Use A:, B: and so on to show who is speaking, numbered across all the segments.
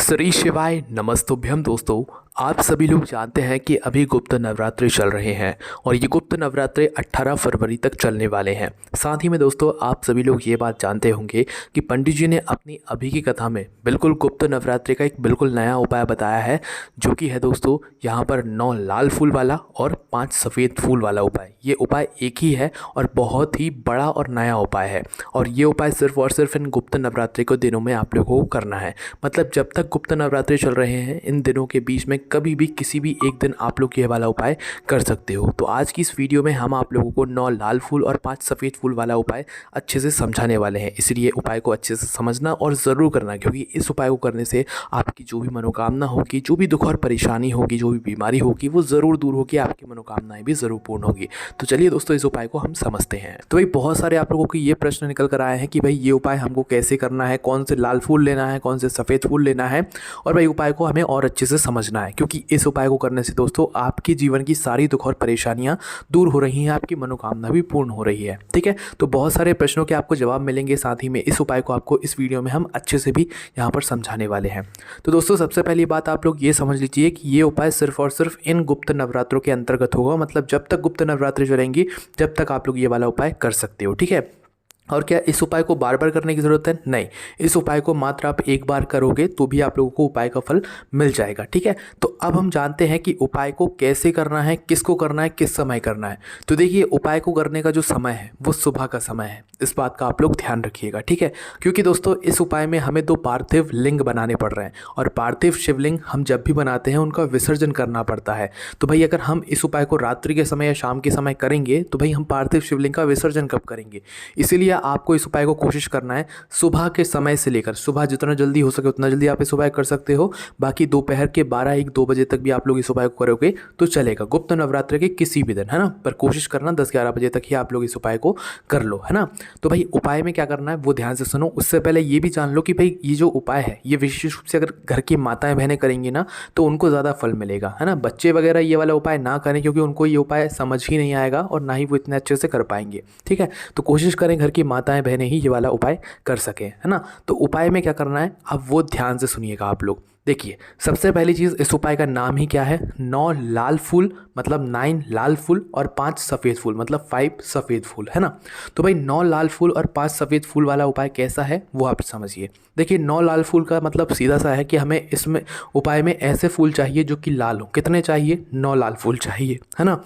A: श्री शिवाय नमस्तुभ्यम। दोस्तों, आप सभी लोग जानते हैं कि अभी गुप्त नवरात्रि चल रहे हैं और ये गुप्त नवरात्रि 18 फरवरी तक चलने वाले हैं। साथ ही में दोस्तों, आप सभी लोग ये बात जानते होंगे कि पंडित जी ने अपनी अभी की कथा में बिल्कुल गुप्त नवरात्रि का एक बिल्कुल नया उपाय बताया है, जो कि है दोस्तों यहाँ पर 9 लाल फूल वाला और 5 सफ़ेद फूल वाला उपाय। ये उपाय एक ही है और बहुत ही बड़ा और नया उपाय है और ये उपाय सिर्फ और सिर्फ इन गुप्त नवरात्रि के दिनों में आप लोगों को करना है। मतलब जब तक गुप्त नवरात्रि चल रहे हैं, इन दिनों के बीच में कभी भी किसी भी एक दिन आप लोग ये वाला उपाय कर सकते हो। तो आज की इस वीडियो में हम आप लोगों को 9 लाल फूल और 5 सफ़ेद फूल वाला उपाय अच्छे से समझाने वाले हैं। इसलिए उपाय को अच्छे से समझना और ज़रूर करना, क्योंकि इस उपाय को करने से आपकी जो भी मनोकामना होगी, जो भी दुख और परेशानी होगी, जो भी बीमारी होगी, वो ज़रूर दूर होगी, आपकी मनोकामनाएं भी ज़रूर पूर्ण होगी। तो चलिए दोस्तों, इस उपाय को हम समझते हैं। तो भाई बहुत सारे आप लोगों को ये प्रश्न निकल कर आए हैं कि भाई ये उपाय हमको कैसे करना है, कौन से लाल फूल लेना है, कौन से सफ़ेद फूल लेना है, और भाई उपाय को हमें और अच्छे से समझना है, क्योंकि इस उपाय को करने से दोस्तों आपके जीवन की सारी दुख और परेशानियां दूर हो रही हैं, आपकी मनोकामना भी पूर्ण हो रही है। ठीक है, तो बहुत सारे प्रश्नों के आपको जवाब मिलेंगे। साथ ही में इस उपाय को आपको इस वीडियो में हम अच्छे से भी यहाँ पर समझाने वाले हैं। तो दोस्तों, सबसे पहली बात आप लोग ये समझ लीजिए कि ये उपाय सिर्फ और सिर्फ इन गुप्त नवरात्रों के अंतर्गत होगा। मतलब जब तक गुप्त नवरात्रि चलेंगी, जब तक आप लोग ये वाला उपाय कर सकते हो। ठीक है, और क्या इस उपाय को बार बार करने की ज़रूरत है? नहीं, इस उपाय को मात्र आप एक बार करोगे तो भी आप लोगों को उपाय का फल मिल जाएगा। ठीक है, तो अब हम जानते हैं कि उपाय को कैसे करना है, किसको करना है, किस समय करना है। तो देखिए, उपाय को करने का जो समय है वो सुबह का समय है। इस बात का आप लोग ध्यान रखिएगा। ठीक है, क्योंकि दोस्तों इस उपाय में हमें 2 पार्थिव लिंग बनाने पड़ रहे हैं और पार्थिव शिवलिंग हम जब भी बनाते हैं उनका विसर्जन करना पड़ता है। तो भाई अगर हम इस उपाय को रात्रि के समय या शाम के समय करेंगे तो भाई हम पार्थिव शिवलिंग का विसर्जन कब करेंगे? इसीलिए आपको इस उपाय को कोशिश करना है सुबह के समय से लेकर, सुबह जितना जल्दी हो सके उतना जल्दी आप इस उपाय कर सकते हो। बाकी दोपहर के 12-1-2 बजे तक भी आप लोग इस उपाय को करोगे तो चलेगा, गुप्त नवरात्रि के किसी भी दिन, है ना। पर कोशिश करना 10-11 बजे तक ही आप लोग इस उपाय को कर लो, है ना। तो भाई उपाय में क्या करना है वो ध्यान से सुनो। उससे पहले ये भी जान लो कि भाई ये जो उपाय है ये विशेष रूप से अगर घर की माताएं बहनें करेंगी ना तो उनको ज़्यादा फल मिलेगा, है ना। बच्चे वगैरह ये वाला उपाय ना करें, क्योंकि उनको ये उपाय समझ ही नहीं आएगा और ना ही वो इतने अच्छे से कर पाएंगे। ठीक है, तो कोशिश करें घर की माताएं बहनें ही ये वाला उपाय कर सकें, है ना। तो उपाय में क्या करना है अब वो ध्यान से सुनिएगा आप लोग। देखिए, सबसे पहली चीज़, इस उपाय का नाम ही क्या है? 9 लाल फूल मतलब 9 लाल फूल और 5 सफ़ेद फूल मतलब 5 सफ़ेद फूल, है ना। तो भाई 9 लाल फूल और 5 सफ़ेद फूल वाला उपाय कैसा है वो आप समझिए। देखिए, 9 लाल फूल का मतलब सीधा सा है कि हमें इसमें उपाय में ऐसे फूल चाहिए जो कि लाल हो। कितने चाहिए? 9 लाल फूल चाहिए, है ना।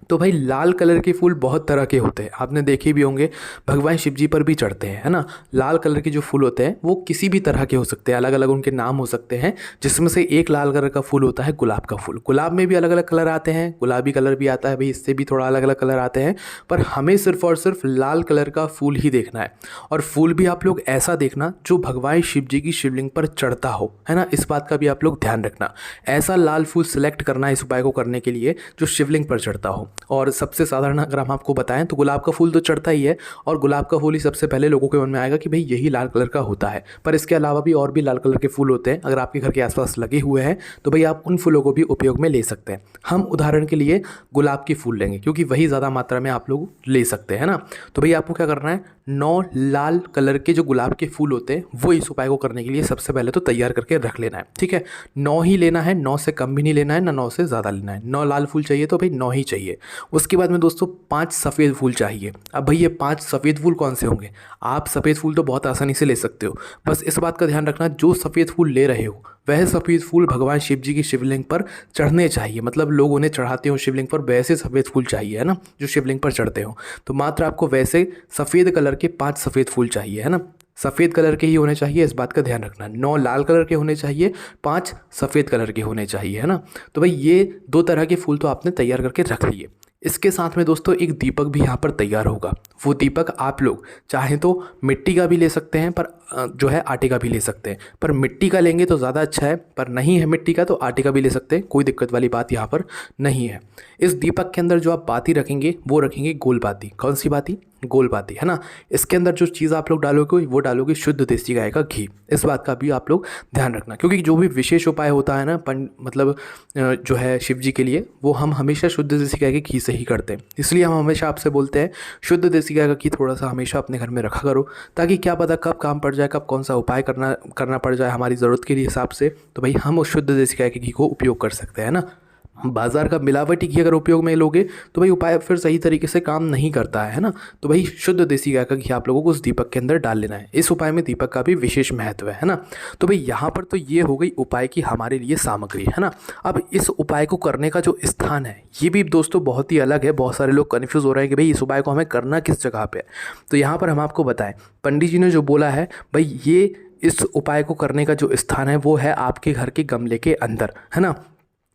A: तो भाई लाल कलर के फूल बहुत तरह के होते हैं, आपने देखे भी होंगे, भगवान शिव जी पर भी चढ़ते हैं, है ना। लाल कलर के जो फूल होते हैं वो किसी भी तरह के हो सकते हैं, अलग अलग उनके नाम हो सकते हैं। जिसमें से एक लाल कलर का फूल होता है गुलाब का फूल। गुलाब में भी अलग अलग कलर आते हैं, गुलाबी कलर भी आता है भाई, इससे भी थोड़ा अलग अलग कलर आते हैं। पर हमें सिर्फ और सिर्फ लाल कलर का फूल ही देखना है, और फूल भी आप लोग ऐसा देखना जो भगवान शिव जी की शिवलिंग पर चढ़ता हो, है ना। इस बात का भी आप लोग ध्यान रखना। ऐसा लाल फूल सिलेक्ट करना है इस उपाय को करने के लिए जो शिवलिंग पर चढ़ता हो। और सबसे साधारण अगर हम आपको बताएं तो गुलाब का फूल तो चढ़ता ही है, और गुलाब का फूल ही सबसे पहले लोगों के मन में आएगा कि भाई यही लाल कलर का होता है। पर इसके अलावा भी और भी लाल कलर के फूल होते हैं, अगर आपके घर के आसपास लगे हुए हैं तो भाई आप उन फूलों को भी उपयोग में ले सकते हैं। हम उदाहरण के लिए गुलाब के फूल लेंगे क्योंकि वही ज़्यादा मात्रा में आप लोग ले सकते हैं ना। तो भाई आपको क्या करना है, 9 लाल कलर के जो गुलाब के फूल होते हैं वो इस उपाय को करने के लिए सबसे पहले तो तैयार करके रख लेना है। ठीक है, 9 ही लेना है, 9 से कम भी नहीं लेना है, ना 9 से ज़्यादा लेना है। 9 लाल फूल चाहिए तो भाई 9 ही चाहिए। उसके बाद में दोस्तों 5 सफ़ेद फूल चाहिए। अब भाई ये 5 सफ़ेद फूल कौन से होंगे? आप सफ़ेद फूल तो बहुत आसानी से ले सकते हो, बस इस बात का ध्यान रखना जो सफ़ेद फूल ले रहे हो वह सफ़ेद फूल भगवान शिव जी की शिवलिंग पर चढ़ने चाहिए। मतलब लोग उन्हें चढ़ाते हो शिवलिंग पर, वैसे सफ़ेद फूल चाहिए, है ना, जो शिवलिंग पर चढ़ते हो। तो मात्र आपको वैसे सफ़ेद कलर के 5 सफ़ेद फूल चाहिए, है ना। सफ़ेद कलर के ही होने चाहिए, इस बात का ध्यान रखना। 9 लाल कलर के होने चाहिए, 5 सफ़ेद कलर के होने चाहिए, है ना। तो भाई ये 2 तरह के फूल तो आपने तैयार करके रख लिए। इसके साथ में दोस्तों एक दीपक भी यहाँ पर तैयार होगा। वो दीपक आप लोग चाहें तो मिट्टी का भी ले सकते हैं, पर जो है आटे का भी ले सकते हैं। पर मिट्टी का लेंगे तो ज़्यादा अच्छा है, पर नहीं है मिट्टी का तो आटे का भी ले सकते हैं, कोई दिक्कत वाली बात यहाँ पर नहीं है। इस दीपक के अंदर जो आप बाती रखेंगे वो रखेंगे गोल बाती। कौन सी बाती? गोल बाती, है ना। इसके अंदर जो चीज़ आप लोग डालोगे वो डालोगे शुद्ध देसी गाय का घी। इस बात का भी आप लोग ध्यान रखना, क्योंकि जो भी विशेष उपाय होता है ना मतलब जो है शिव जी के लिए, वो हम हमेशा शुद्ध देसी गाय के घी से ही करते हैं। इसलिए हम हमेशा आपसे बोलते हैं शुद्ध देसी गाय का घी थोड़ा सा हमेशा अपने घर में रखा करो, ताकि क्या पता कब काम पड़ पड़ जाए, कब कौन सा उपाय करना पड़ जाए हमारी ज़रूरत के हिसाब से, तो भाई हम उस शुद्ध देसी गाय के घी को उपयोग कर सकते हैं ना। बाज़ार का मिलावटी घी अगर उपयोग में लोगे तो भाई उपाय फिर सही तरीके से काम नहीं करता है ना। तो भाई शुद्ध देसी गाय का घी आप लोगों को उस दीपक के अंदर डाल लेना है। इस उपाय में दीपक का भी विशेष महत्व है ना। तो भाई यहाँ पर तो ये हो गई उपाय की हमारे लिए सामग्री है ना। अब इस उपाय को करने का जो स्थान है ये भी दोस्तों बहुत ही अलग है। बहुत सारे लोग कन्फ्यूज़ हो रहे हैं कि भाई इस उपाय को हमें करना किस जगह पर है। तो यहाँ पर हम आपको बताएं, पंडित जी ने जो बोला है भाई ये इस उपाय को करने का जो स्थान है वो है आपके घर के गमले के अंदर है ना।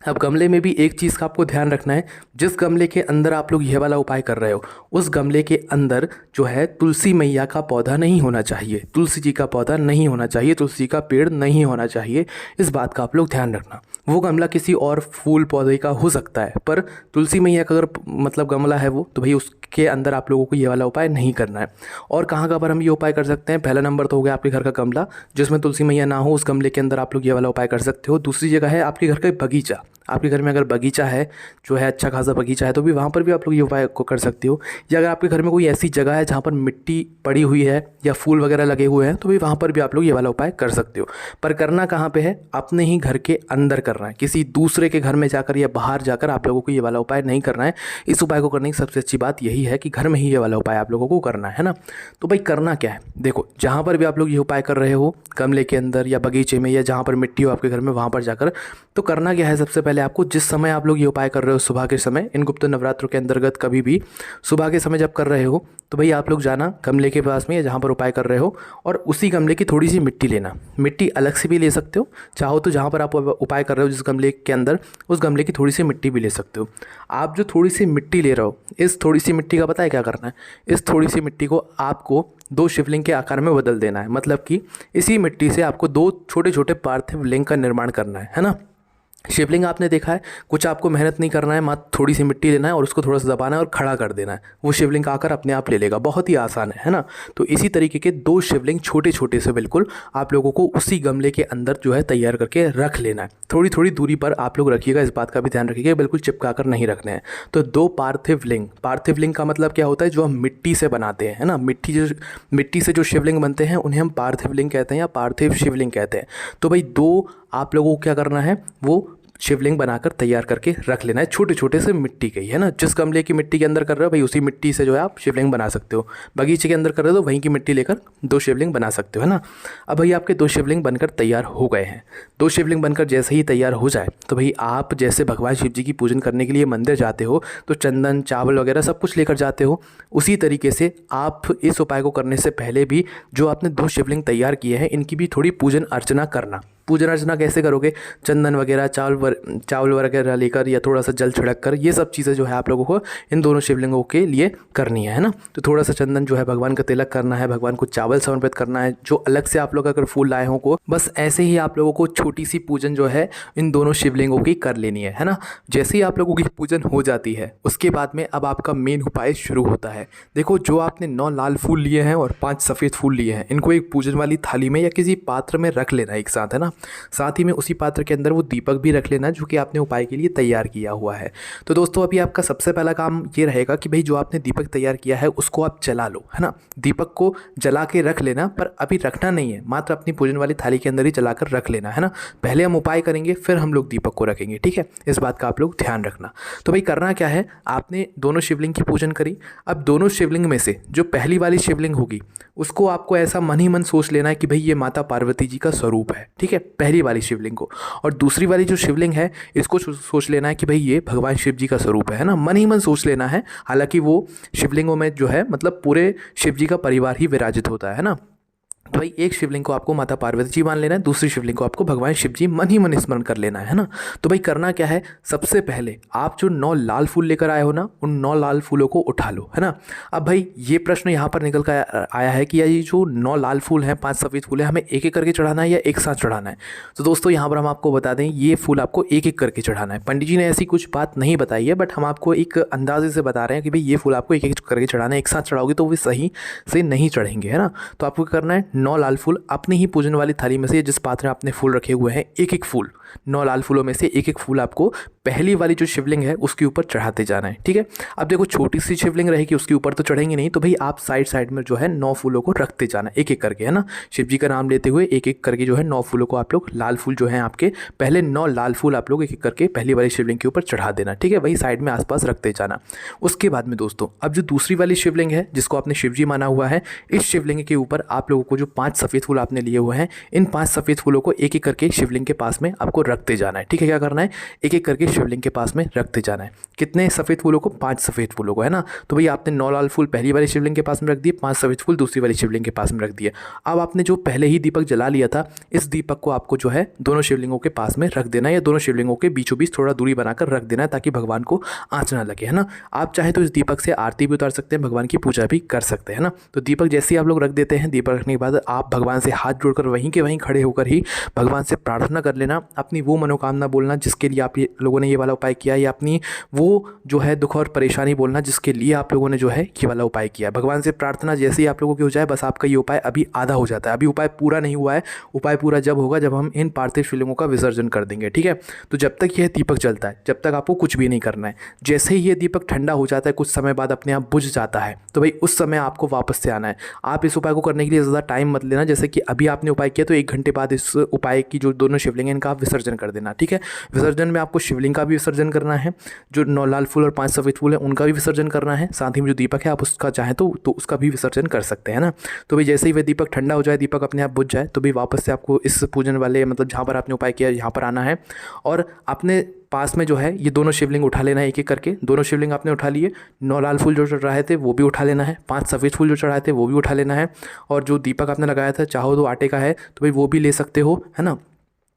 A: अब गमले में भी एक चीज़ का आपको ध्यान रखना है, जिस गमले के अंदर आप लोग ये वाला उपाय कर रहे हो उस गमले के अंदर जो है तुलसी मैया का पौधा नहीं होना चाहिए, तुलसी जी का पौधा नहीं होना चाहिए, तुलसी का पेड़ नहीं होना चाहिए। इस बात का आप लोग ध्यान रखना। वो गमला किसी और फूल पौधे का हो सकता है, पर तुलसी मैया का अगर मतलब गमला है वो, तो भाई उसके अंदर आप लोगों को ये वाला उपाय नहीं करना है। और कहाँ पर हम ये उपाय कर सकते हैं, पहला नंबर तो हो गया आपके घर का गमला जिसमें तुलसी मैया ना हो, उस गमले के अंदर आप लोग ये वाला उपाय कर सकते हो। दूसरी जगह है आपके घर का बगीचा। आपके घर में अगर बगीचा है जो है अच्छा खासा बगीचा है तो भी वहाँ पर भी आप लोग ये उपाय को कर सकते हो। या अगर आपके घर में कोई ऐसी जगह है जहाँ पर मिट्टी पड़ी हुई है या फूल वगैरह लगे हुए हैं तो भी वहाँ पर भी आप लोग ये वाला उपाय कर सकते हो। पर करना कहाँ पे है, अपने ही घर के अंदर करना है, किसी दूसरे के घर में जाकर या बाहर जाकर आप लोगों को ये वाला उपाय नहीं करना है। इस उपाय को करने की सबसे अच्छी बात यही है कि घर में ही ये वाला उपाय आप लोगों को करना है ना। तो भाई करना क्या है, देखो जहाँ पर भी आप लोग ये उपाय कर रहे हो गमले के अंदर या बगीचे में या जहाँ पर मिट्टी हो आपके घर में वहाँ पर जाकर, तो करना क्या है, सबसे पहले आपको जिस समय आप लोग ये उपाय कर रहे हो सुबह के समय, इन गुप्त नवरात्रों के अंतर्गत कभी भी सुबह के समय जब कर रहे हो तो भाई आप लोग जाना गमले के पास में या जहाँ पर उपाय कर रहे हो और उसी गमले की थोड़ी सी मिट्टी लेना। मिट्टी अलग से भी ले सकते हो, चाहो तो जहाँ पर आप उपाय कर रहे हो जिस गमले के अंदर उस गमले की थोड़ी सी मिट्टी भी ले सकते हो। आप जो थोड़ी सी मिट्टी ले रहे हो, इस थोड़ी सी मिट्टी का पता है क्या करना है, इस थोड़ी सी मिट्टी को आपको 2 शिवलिंग के आकार में बदल देना है। मतलब कि इसी मिट्टी से आपको 2 छोटे छोटे पार्थिव लिंग का निर्माण करना है ना। शिवलिंग आपने देखा है, कुछ आपको मेहनत नहीं करना है, मात्र थोड़ी सी मिट्टी लेना है और उसको थोड़ा सा दबाना है और खड़ा कर देना है, वो शिवलिंग का आकार अपने आप ले लेगा। बहुत ही आसान है ना। तो इसी तरीके के 2 शिवलिंग छोटे छोटे से बिल्कुल आप लोगों को उसी गमले के अंदर जो है तैयार करके रख लेना है। थोड़ी थोड़ी दूरी पर आप लोग रखिएगा, इस बात का भी ध्यान रखिएगा, बिल्कुल चिपका कर नहीं रखने हैं। तो 2 पार्थिव लिंग, पार्थिव लिंग का मतलब क्या होता है, जो हम मिट्टी से बनाते हैं है ना। मिट्टी से जो शिवलिंग बनते हैं उन्हें हम पार्थिव लिंग कहते हैं या पार्थिव शिवलिंग कहते हैं। तो भाई 2 आप लोगों को क्या करना है, वो शिवलिंग बनाकर तैयार करके रख लेना है, छोटे छोटे से मिट्टी के ही है ना। जिस गमले की मिट्टी के अंदर कर रहे हो भाई उसी मिट्टी से जो है आप शिवलिंग बना सकते हो। बगीचे के अंदर कर रहे हो तो वहीं की मिट्टी लेकर 2 शिवलिंग बना सकते हो है ना। अब भाई आपके 2 शिवलिंग बनकर तैयार हो गए हैं। 2 शिवलिंग बनकर जैसे ही तैयार हो जाए तो भाई आप जैसे भगवान शिव जी की पूजन करने के लिए मंदिर जाते हो तो चंदन चावल वगैरह सब कुछ लेकर जाते हो, उसी तरीके से आप इस उपाय को करने से पहले भी जो आपने 2 शिवलिंग तैयार किए हैं इनकी भी थोड़ी पूजन अर्चना करना। पूजन अर्चना कैसे करोगे, चंदन वगैरह चावल वगैरह लेकर या थोड़ा सा जल छिड़क कर, ये सब चीज़ें जो है आप लोगों को इन दोनों शिवलिंगों के लिए करनी है ना। तो थोड़ा सा चंदन जो है भगवान का तिलक करना है, भगवान को चावल समर्पित करना है, जो अलग से आप लोग अगर फूल लाए हों को, बस ऐसे ही आप लोगों को छोटी सी पूजन जो है इन दोनों शिवलिंगों की कर लेनी है ना। जैसे ही आप लोगों की पूजन हो जाती है उसके बाद में अब आपका मेन उपाय शुरू होता है। देखो जो आपने 9 लाल फूल लिए हैं और 5 सफ़ेद फूल लिए हैं, इनको एक पूजन वाली थाली में या किसी पात्र में रख लेना एक साथ है ना। साथ ही में उसी पात्र के अंदर वो दीपक भी रख लेना जो कि आपने उपाय के लिए तैयार किया हुआ है। तो दोस्तों अभी आपका सबसे पहला काम ये रहेगा कि भाई जो आपने दीपक तैयार किया है उसको आप जला लो है ना। दीपक को जला के रख लेना, पर अभी रखना नहीं है, मात्र अपनी पूजन वाली थाली के अंदर ही जलाकर रख लेना है ना। पहले हम उपाय करेंगे फिर हम लोग दीपक को रखेंगे, ठीक है। इस बात का आप लोग ध्यान रखना। तो भाई करना क्या है, आपने दोनों शिवलिंग की पूजन करी। अब दोनों शिवलिंग में से जो पहली वाली शिवलिंग होगी उसको आपको ऐसा मन ही मन सोच लेना है कि भाई ये माता पार्वती जी का स्वरूप है, ठीक है, पहली वाली शिवलिंग को। और दूसरी वाली जो शिवलिंग है इसको सोच लेना है कि भाई ये भगवान शिव जी का स्वरूप है ना। मन ही मन सोच लेना है। हालांकि वो शिवलिंगों में जो है मतलब पूरे शिव जी का परिवार ही विराजित होता है ना। तो भाई एक शिवलिंग को आपको माता पार्वती जी मान लेना है, दूसरी शिवलिंग को आपको भगवान शिव जी मन ही मन स्मरण कर लेना है ना। तो भाई करना क्या है, सबसे पहले आप जो 9 लाल फूल लेकर आए हो ना, उन 9 लाल फूलों को उठा लो है ना। अब भाई ये प्रश्न यहाँ पर निकल कर आया है कि ये जो 9 लाल फूल हैं 5 सफ़ेद फूल हैं, हमें एक एक करके चढ़ाना है या एक साथ चढ़ाना है। तो दोस्तों यहाँ पर हम आपको बता दें ये फूल आपको एक एक करके चढ़ाना है। पंडित जी ने ऐसी कुछ बात नहीं बताई है, बट हम आपको एक अंदाजे से बता रहे हैं कि भाई ये फूल आपको एक एक करके चढ़ाना है। एक साथ चढ़ाओगे तो वो सही से नहीं चढ़ेंगे है ना। तो आपको करना है 9 लाल फूल अपनी ही पूजन वाली थाली में से जिस पात्र में आपने फूल रखे हुए हैं एक एक फूल, 9 लाल फूलों में से एक एक फूल आपको पहली वाली जो शिवलिंग है उसके ऊपर चढ़ाते जाना है। ठीक है, अब देखो छोटी सी शिवलिंग रहेगी उसके ऊपर तो चढ़ेंगे नहीं, तो भाई आप साइड साइड में जो है 9 फूलों को रखते जाना एक एक करके, है ना। शिव जी का नाम लेते हुए एक एक करके जो है 9 फूलों को आप लोग, लाल फूल जो है आपके, पहले 9 लाल फूल आप लोग एक एक करके पहली वाली शिवलिंग के ऊपर चढ़ा देना। ठीक है, वही साइड में आसपास रखते जाना। उसके बाद में दोस्तों अब जो दूसरी वाली शिवलिंग है जिसको आपने शिव जी माना हुआ है, इस शिवलिंग के ऊपर आप लोगों को जो 5 सफ़ेद फूल आपने लिए हुए हैं, इन 5 सफ़ेद फूलों को एक एक करके शिवलिंग के पास में आपको रखते जाना है। ठीक है, क्या करना है, एक एक करके शिवलिंग के पास में रखते जाना है। कितने सफ़ेद फूलों को, 5 सफ़ेद फूलों को, है ना। तो भाई आपने 9 लाल फूल पहली वाली शिवलिंग के पास में रख दिए, 5 सफ़ेद फूल दूसरी वाली शिवलिंग के पास में रख दिए। अब आपने जो पहले ही दीपक जला लिया था, इस दीपक को आपको जो है दोनों शिवलिंगों के पास में रख देना है, या दोनों शिवलिंगों के बीचों बीच थोड़ा दूरी बनाकर रख देना है ताकि भगवान को आँच ना लगे, है ना। आप चाहे तो इस दीपक से आरती भी उतार सकते हैं, भगवान की पूजा भी कर सकते हैं ना। तो दीपक जैसे ही आप लोग रख देते हैं, दीपक रखने के बाद आप भगवान से हाथ जोड़कर वहीं के वहीं खड़े होकर ही भगवान से प्रार्थना कर लेना, अपनी वो मनोकामना बोलना जिसके लिए आप लोगों ने ये वाला उपाय किया, या अपनी वो जो है दुख और परेशानी बोलना जिसके लिए आप लोगों ने जो है ये वाला उपाय किया। भगवान से प्रार्थना जैसे ही आप लोगों की हो जाए, बस आपका ये उपाय अभी आधा हो जाता है, अभी उपाय पूरा नहीं हुआ है। उपाय पूरा जब होगा जब हम इन पार्थिव शिवलिंगों का विसर्जन कर देंगे। ठीक है, तो जब तक यह दीपक जलता है जब तक आपको कुछ भी नहीं करना है। जैसे ही ये दीपक ठंडा हो जाता है, कुछ समय बाद अपने आप बुझ जाता है, तो भाई उस समय आपको वापस से आना है। आप इस उपाय को करने के लिए ज़्यादा टाइम मत लेना, जैसे कि अभी आपने उपाय किया तो 1 घंटे बाद इस उपाय की जो दोनों शिवलिंग हैं इनका आप विसर्जन कर देना। ठीक है, विसर्जन में आपको शिवलिंग का भी विसर्जन करना है, जो 9 लाल फूल और 5 सफ़ेद फूल है उनका भी विसर्जन करना है, साथ ही में जो दीपक है आप उसका चाहें तो उसका भी विसर्जन कर सकते हैं ना। तो भाई जैसे ही वह दीपक ठंडा हो जाए, दीपक अपने आप बुझ जाए, तो भाई वापस से आपको इस पूजन वाले मतलब जहाँ पर आपने उपाय किया यहाँ पर आना है, और अपने पास में जो है ये दोनों शिवलिंग उठा लेना है एक एक करके। दोनों शिवलिंग आपने उठा लिए, 9 लाल फूल जो चढ़ रहे थे वो भी उठा लेना है, 5 सफ़ेद फूल जो चढ़ाए थे वो भी उठा लेना है, और जो दीपक आपने लगाया था चाहो तो आटे का है तो भाई वो भी ले सकते हो, है ना।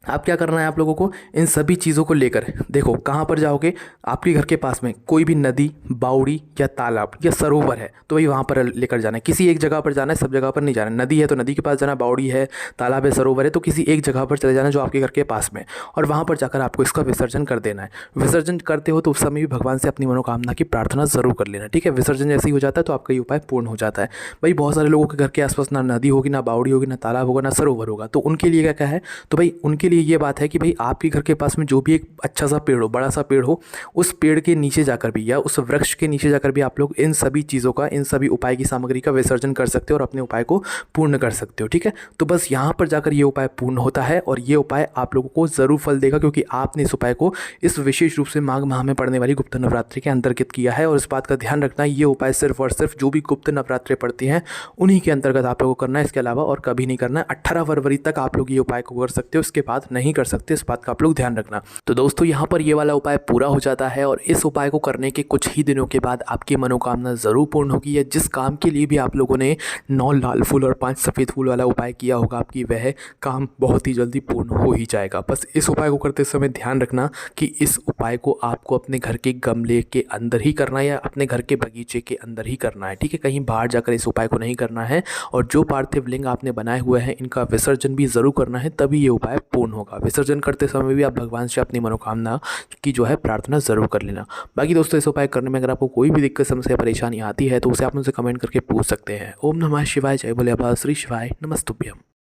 A: आप क्या करना है, आप लोगों को इन सभी चीज़ों को लेकर देखो कहाँ पर जाओगे। आपके घर के पास में कोई भी नदी, बावड़ी या तालाब या सरोवर है तो वही वहाँ पर लेकर जाना है। किसी एक जगह पर जाना है, सब जगह पर नहीं जाना है। नदी है तो नदी के पास जाना, बावड़ी है, तालाब है, सरोवर है तो किसी एक जगह पर चले जाना जो आपके घर के पास में, और वहाँ पर जाकर आपको इसका विसर्जन कर देना है। विसर्जन करते हो तो उस समय भी भगवान से अपनी मनोकामना की प्रार्थना ज़रूर कर लेना। ठीक है, विसर्जन जैसे ही हो जाता है तो आपका ये उपाय पूर्ण हो जाता है। भाई बहुत सारे लोगों के घर के आसपास ना नदी होगी, ना बावड़ी होगी, ना तालाब होगा, ना सरोवर होगा, तो उनके लिए क्या है, तो भाई उनके लिए ये बात है कि भाई आपके घर के पास में जो भी एक अच्छा सा पेड़ हो, बड़ा सा पेड़ हो, उस पेड़ के नीचे जाकर भी या उस वृक्ष के नीचे जाकर भी आप लोग इन सभी चीज़ों का, इन सभी उपाय की सामग्री का विसर्जन कर सकते हो और अपने उपाय को पूर्ण कर सकते हो। ठीक है, तो बस यहाँ पर जाकर ये उपाय पूर्ण होता है, और ये उपाय आप लोगों को ज़रूर फल देगा, क्योंकि आपने इस उपाय को इस विशेष रूप से माघ माह में पड़ने वाली गुप्त नवरात्रि के अंतर्गत किया है। और इस बात का ध्यान रखना, ये उपाय सिर्फ और सिर्फ जो भी गुप्त नवरात्रि पड़ती हैं उन्हीं के अंतर्गत आप लोगों को करना है, इसके अलावा और कभी नहीं करना है। 18 फरवरी तक आप लोग ये उपाय को कर सकते हो, इसके बाद नहीं कर सकते, इस बात का आप लोग ध्यान रखना। तो दोस्तों यहाँ पर ये वाला उपाय पूरा हो जाता है, और इस उपाय को करने के कुछ ही दिनों के बाद आपकी मनोकामना ज़रूर पूर्ण होगी। या जिस काम के लिए भी आप लोगों ने 9 लाल फूल और 5 सफ़ेद फूल वाला उपाय किया होगा, आपकी वह काम बहुत ही जल्दी पूर्ण हो ही जाएगा। बस इस उपाय को करते समय ध्यान रखना कि इस उपाय को आपको अपने घर के गमले के अंदर ही करना है या अपने घर के बगीचे के अंदर ही करना है। ठीक है, कहीं बाहर जाकर इस उपाय को नहीं करना है। और जो पार्थिव लिंग आपने बनाए हुए हैं इनका विसर्जन भी ज़रूर करना है, तभी ये उपाय पूर्ण होगा। विसर्जन करते समय भी आप भगवान से अपनी मनोकामना की जो है प्रार्थना ज़रूर कर लेना। बाकी दोस्तों इस उपाय करने में अगर आपको कोई भी दिक्कत, समस्या, परेशानी आती है तो उसे आप मुझसे कमेंट करके पूछ सकते हैं। ओम नमः शिवाय, जय भोले बाबा श्री शिवाय, नमस्तुभ्यम।